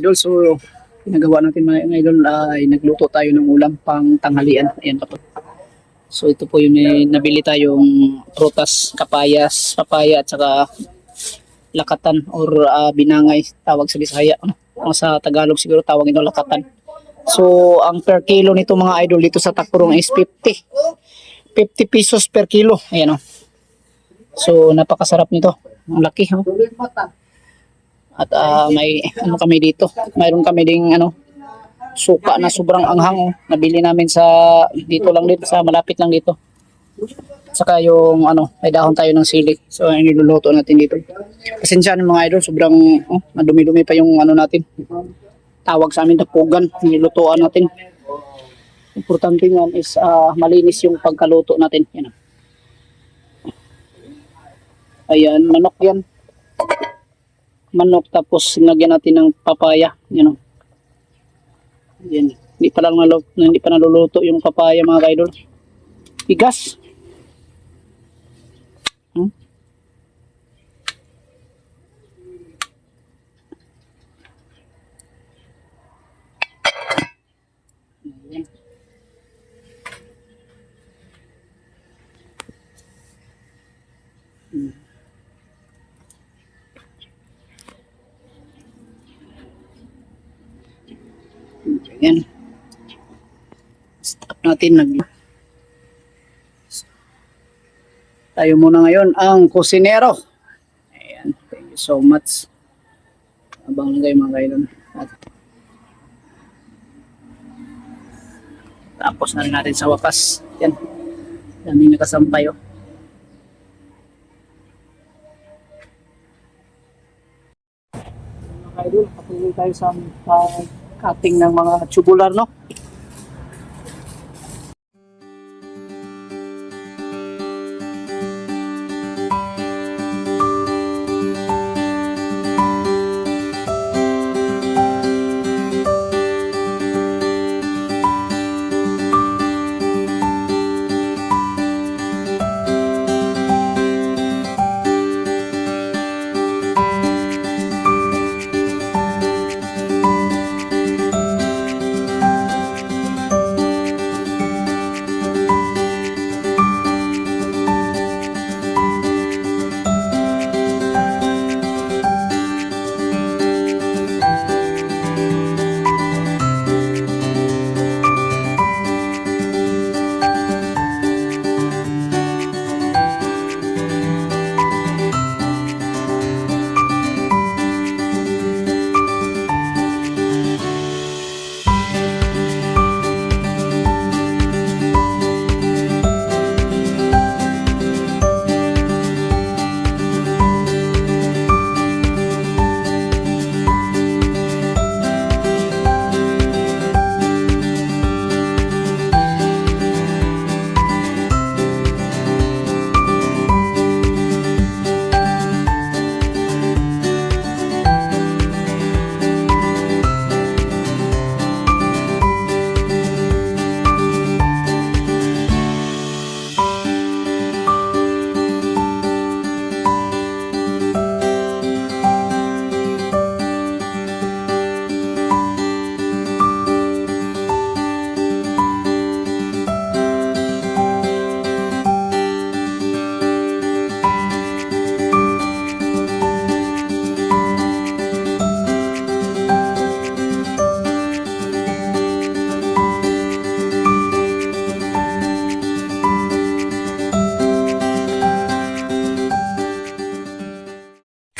idol. So, ginagawa natin mga idol ay nagluto tayo ng ulam pang tanghalian. Ayan pa po. So, ito po yung nabili tayong prutas, papaya at saka lakatan or binangay tawag sa Bisaya. Sa Tagalog siguro tawag ito lakatan. So, ang per kilo nito mga idol dito sa Tacurong is 50 pesos per kilo. Ayan o. So, napakasarap nito. Ang laki o. At may ano kami dito. Mayroon kami ding suka na sobrang anghang. Nabili namin sa dito lang dito sa malapit lang dito. Saka yung may dahon tayo ng sili. So niluluto natin dito. Pasensya ng mga idol, sobrang madumi-dumi pa yung natin. Tawag sa amin tapugan, nilutuan natin. Importante yan is malinis yung pagkaluto natin. Yan. Ayan, manok yan. Manok tapos lagyan natin ng papaya, Yan. Hindi pa naluluto yung papaya mga idol. Bigas. Ayan. Stop natin. Tayo muna ngayon ang kusinero. Ayan. Thank you so much. Abang lang kayo mga kailan. Tapos na rin natin sa wakas. Yan. Daming nakasampay oh. Mga idol, patuloy tayo sa cutting ng mga tubular, no?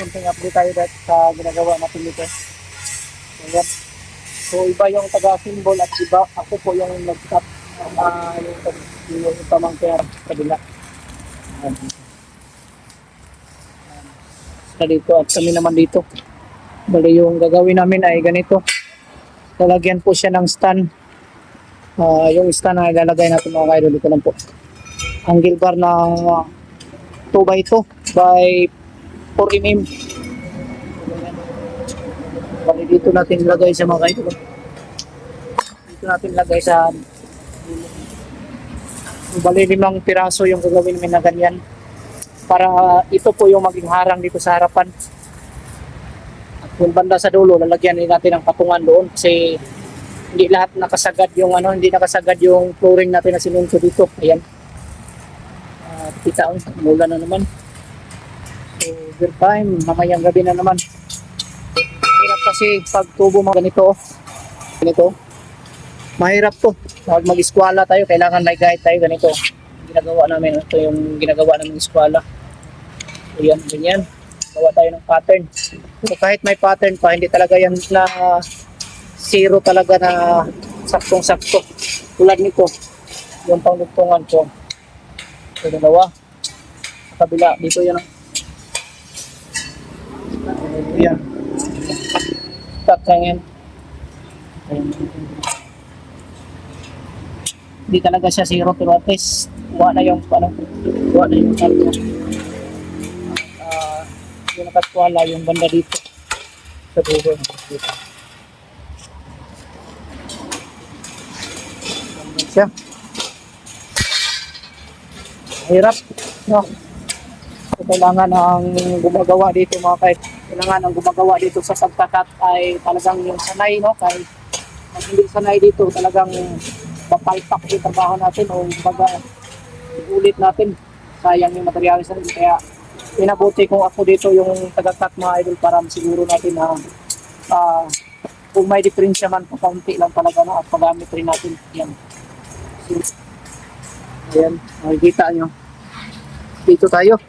Konting update tayo sa ginagawa natin dito. Ayan. So iba yung taga-symbol at iba ako po yung nag-stop yung pamangkin kabila. Sa dito at kami naman dito. Bali yung gagawin namin ay ganito. Lalagyan po siya ng stand. Yung stand na ilalagay natin mga kaidol dito lang po. Angle bar na 2x2 by 4 mm. Bali dito natin lagay sa mga kaidol. Dito natin lagay sa bali 5 piraso yung gagawin namin na ganyan. Para ito po yung maging harang dito sa harapan. At Yung banda sa dulo, lalagyan din natin ng patungan doon kasi hindi lahat nakasagad yung hindi nakasagad yung flooring natin na sinunto dito. Ayan. Kita mula na naman. So, overtime, mamayang gabi na naman. Mahirap kasi pag tubo mga ganito. Ganito. Mahirap to. Pag mag-eskwala tayo, kailangan may guide tayo ganito. Ginagawa namin, ito yung ginagawa namin eskwela. Ayan, ganyan. Gawa tayo ng pattern. So, kahit may pattern pa, hindi talaga yan na zero talaga na saktong-sakto. Tulad nito, yung panglugtungan ko. So, dalawa. Sa kabila, dito yan. Ayan. Start lang yan. Hindi talaga siya zero, pero at least kuha na yung yung nakatwala yung banda dito sa dulo dito. Siya. Hirap, no? So, kailangan ang gumagawa dito mga kahit kailangan ang gumagawa dito sa pagkakat ay talagang yung sanay, no? Kahit hindi sanay dito, talagang papalpak yung trabaho natin o baga ulit natin. Sayang yung materialis natin. Kaya pinabuti kung ako dito yung tagakat mga idol para siguro natin na kung may diferensya man, kaunti lang talaga na at paggamit rin natin. Yan. Ayan, makikita nyo. Dito tayo.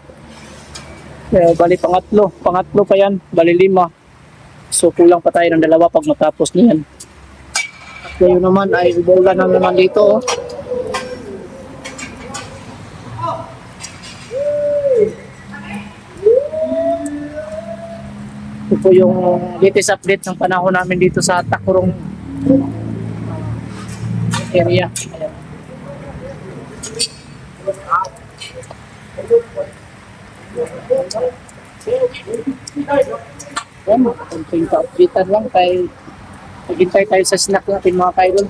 Bali pangatlo pa yan, bali 5. So kulang pa tayo ng 2 pag matapos niyan. At ngayon naman ay ubulan na naman dito. Ito po yung latest update ng panahon namin dito sa Takurong area. Ayan. Yan, konting ka-updatean lang kay maghintay tayo sa snack natin mga kaidol.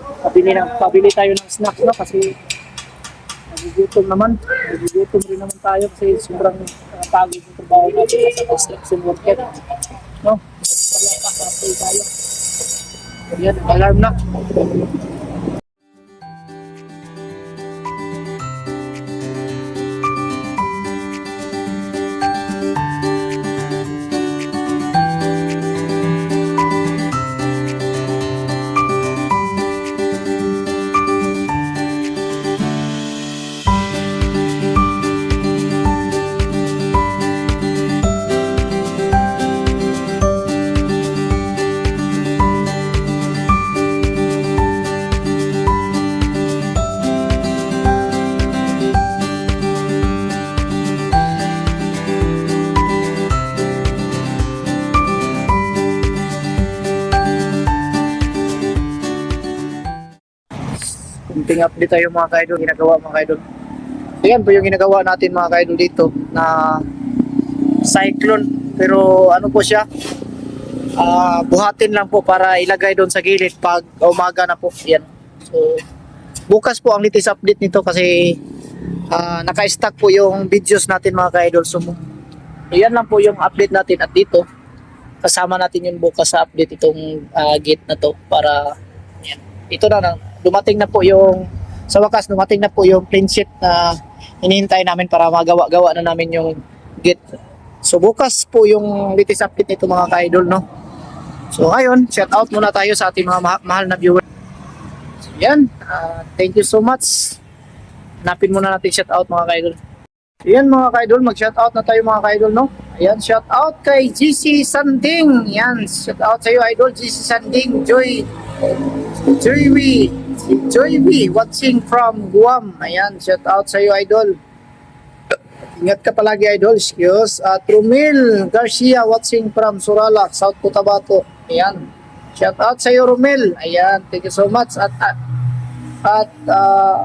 Pabili tayo ng snack, no? Kasi nagugutom rin naman tayo kasi sobrang pagod yung trabaho natin sa construction worker, no? Kaya pa-update tayo. Yan, alarm na. Kunting update tayo mga kaidol, ginagawa mga kaidol. Ayan po yung ginagawa natin mga kaidol dito na cyclone. Pero ano po siya, buhatin lang po para ilagay doon sa gilid pag umaga na po. Yan. So bukas po ang latest update nito kasi naka-stack po yung videos natin mga kaidol. So yan lang po yung update natin at dito kasama natin yung bukas sa update itong gate na to para yan. Ito na dumating na po yung sa wakas dumating na po yung clean sheet na hinihintay namin para magawa-gawa na namin yung gate. So bukas po yung latest update nito mga ka-idol, no? So ngayon, shout out muna tayo sa ating mga mahal na viewers. So yan, thank you so much. Hanapin muna natin shout out mga ka-idol. Yan mga ka-idol, mag-shout out na tayo mga ka-idol, no? Ayan, shout out kay GC Sanding. Yan, shout out sa iyo idol, GC Sanding, Joy V watching from Guam. Ayan, shout out sa iyo idol. Ingat ka palagi idol. Excuse. At Romel Garcia watching from Suralak, South Cotabato. Ayan. Shout out sa iyo Romel. Ayan, thank you so much. At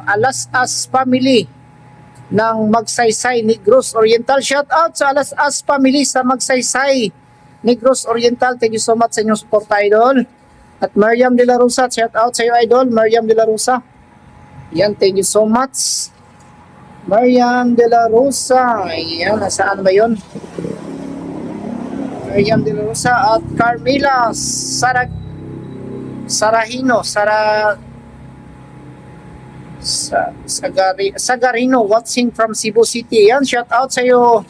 Alas As family ng Magsaysay Negros Oriental. Shout out sa Alas As family sa Magsaysay Negros Oriental. Thank you so much sa inyong support idol. At Mariam De La Rosa, shout out sa iyo idol, Mariam De La Rosa. Yan, thank you so much. Mariam De La Rosa. Ayan, nasaan ba yun? Miriam De La Rosa at Carmela Sarahino, Sagarino watching from Cebu City. Yan, shout out sa iyo,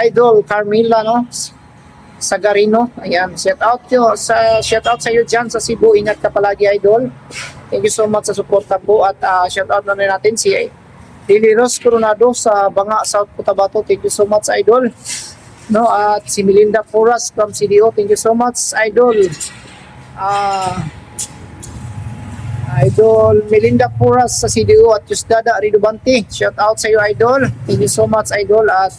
Idol Carmela, no? Sagarino. Ayan, shout out sa iyo diyan sa Cebu. Ingat ka palagi, Idol. Thank you so much sa suporta po, at shout out na rin natin si Lily Rose Coronado sa Banga, South Cotabato. Thank you so much, Idol. No, at si Melinda Porras from CDO. Thank you so much, Idol. Idol Melinda Puras sa CDO at Yusdada Ridubante. Shout out sa iyo, Idol. Thank you so much, Idol. At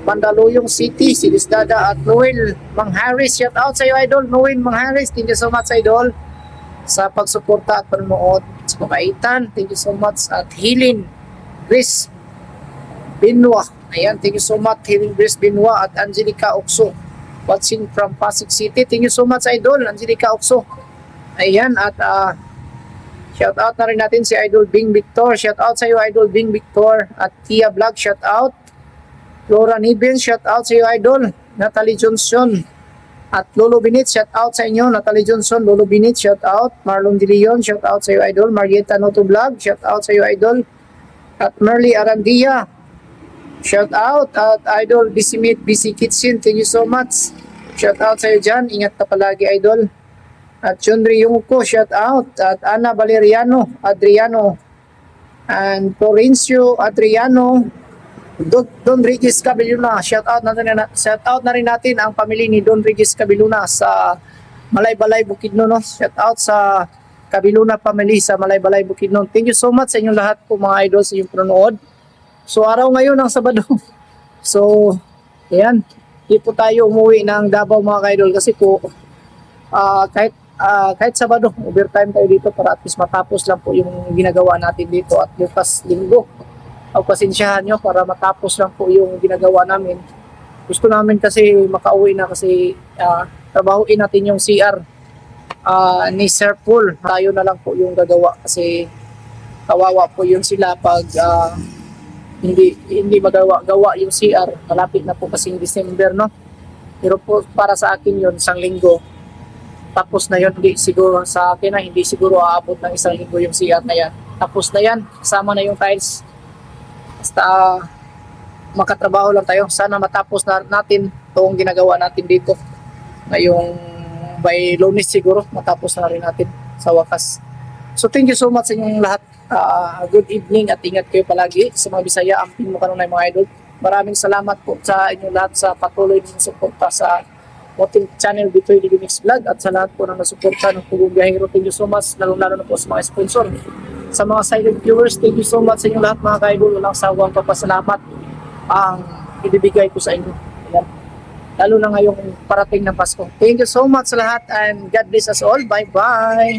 Mandaluyong City, si Yusdada at Noel Mangharis. Shout out sa iyo, Idol. Noel Mangharis. Thank you so much, Idol, sa pagsuporta at panonood sa kabaitan. Thank you so much. At Hilin Chris Binwa. Ayan, thank you so much, Hilin Chris Binwa at Angelica Okso watching from Pasig City. Thank you so much, Idol Angelica Okso. Ayan, at shout out na rin natin si Idol Bing Victor. Shout out sa iyo, Idol Bing Victor. At Tia Vlog, shout out. Flora Nibin, shout out sa iyo, Idol. Natalie Johnson. At Lolo Binit, shout out sa inyo. Natalie Johnson, Lolo Binit, shout out. Marlon De Leon, shout out sa iyo, Idol. Marieta Noto Vlog, shout out sa iyo, Idol. At Merly Arandia, shout out. At Idol Bisimit BC Kitchen, thank you so much. Shout out sa iyo dyan. Ingat ka palagi, Idol. At Chundri Yungko, shout out. At Ana Valeriano Adriano and Florencio Adriano, Don Regis Cabelluna. Shout out na rin natin ang pamilya ni Don Regis Cabelluna sa Malaybalay Bukidnon, no? Shout out sa Cabelluna family sa Malaybalay Bukidnon. Thank you so much sa inyong lahat po, mga idol, sa inyong panonood. So araw ngayon ng Sabado. So ayan, hindi po tayo umuwi ng Davao, mga idol, kasi po kahit Sabado, overtime tayo dito para at least matapos lang po yung ginagawa natin dito, at bukas Linggo. Pasensyahan nyo para matapos lang po yung ginagawa namin. Gusto namin kasi makauwi na, kasi trabahuin natin yung CR ni Sir Paul. Tayo na lang po yung gagawa kasi kawawa po yun sila pag hindi magawa yung CR. Malapit na po kasing December, no? Pero po para sa akin yun, isang linggo tapos na yun. Hindi siguro sa akin na hindi siguro aabot ng isang linggo yung CR na yan. Tapos na yan, kasama na yung tiles. Basta makatrabaho lang tayo. Sana matapos na natin itong ginagawa natin dito ngayong by Lunes, siguro matapos na rin natin sa wakas. So thank you so much sa inyong lahat. Good evening at ingat kayo palagi. Sa mga Bisaya, amping mo kanunay, mga idol. Maraming salamat po sa inyong lahat sa patuloy ng suporta sa ating channel dito, Ligo Mix Vlog, at sa lahat po na nasuporta ng Pugong Biyahero. Thank you so much, lalo na po sa mga sponsor. Sa mga silent viewers, thank you so much sa inyong lahat, mga ka-idol. Walang sawang papasalamat ang ibibigay ko sa inyo. Ayan. Lalo na ngayong parating ng Pasko. Thank you so much sa lahat, and God bless us all. Bye-bye!